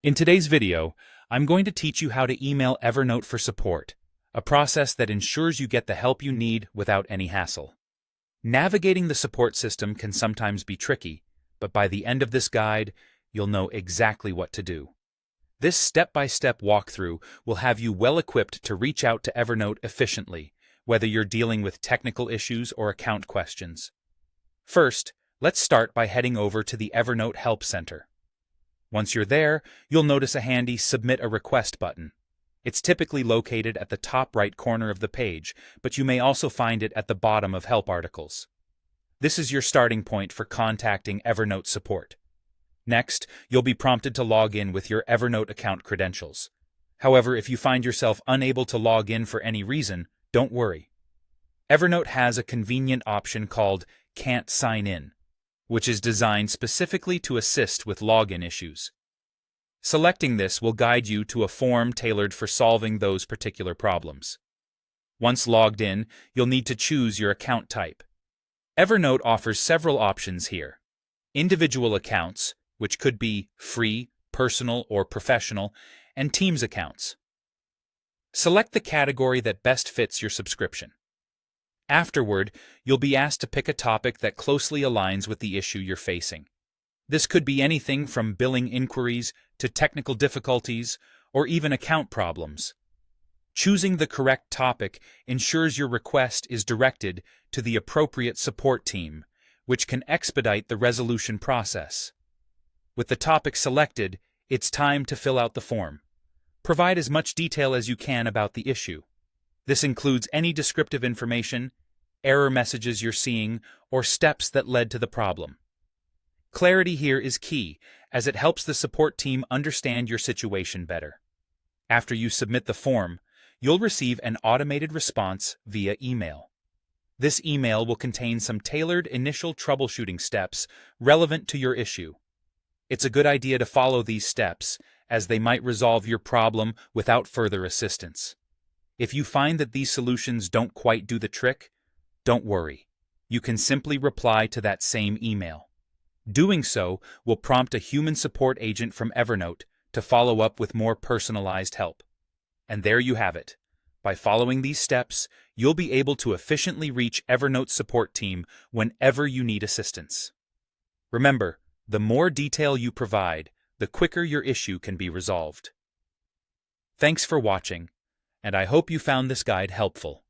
In today's video, I'm going to teach you how to email Evernote for support, a process that ensures you get the help you need without any hassle. Navigating the support system can sometimes be tricky, but by the end of this guide, you'll know exactly what to do. This step-by-step walkthrough will have you well-equipped to reach out to Evernote efficiently, whether you're dealing with technical issues or account questions. First, let's start by heading over to the Evernote Help Center. Once you're there, you'll notice a handy Submit a Request button. It's typically located at the top right corner of the page, but you may also find it at the bottom of help articles. This is your starting point for contacting Evernote support. Next, you'll be prompted to log in with your Evernote account credentials. However, if you find yourself unable to log in for any reason, don't worry. Evernote has a convenient option called Can't Sign In, which is designed specifically to assist with login issues. Selecting this will guide you to a form tailored for solving those particular problems. Once logged in, you'll need to choose your account type. Evernote offers several options here. Individual accounts, which could be free, personal, or professional, and Teams accounts. Select the category that best fits your subscription. Afterward, you'll be asked to pick a topic that closely aligns with the issue you're facing. This could be anything from billing inquiries to technical difficulties or even account problems. Choosing the correct topic ensures your request is directed to the appropriate support team, which can expedite the resolution process. With the topic selected, it's time to fill out the form. Provide as much detail as you can about the issue. This includes any descriptive information, error messages you're seeing, or steps that led to the problem. Clarity here is key, as it helps the support team understand your situation better. After you submit the form, you'll receive an automated response via email. This email will contain some tailored initial troubleshooting steps relevant to your issue. It's a good idea to follow these steps, as they might resolve your problem without further assistance. If you find that these solutions don't quite do the trick, don't worry. You can simply reply to that same email. Doing so will prompt a human support agent from Evernote to follow up with more personalized help. And there you have it. By following these steps, you'll be able to efficiently reach Evernote's support team whenever you need assistance. Remember, the more detail you provide, the quicker your issue can be resolved. Thanks for watching, and I hope you found this guide helpful.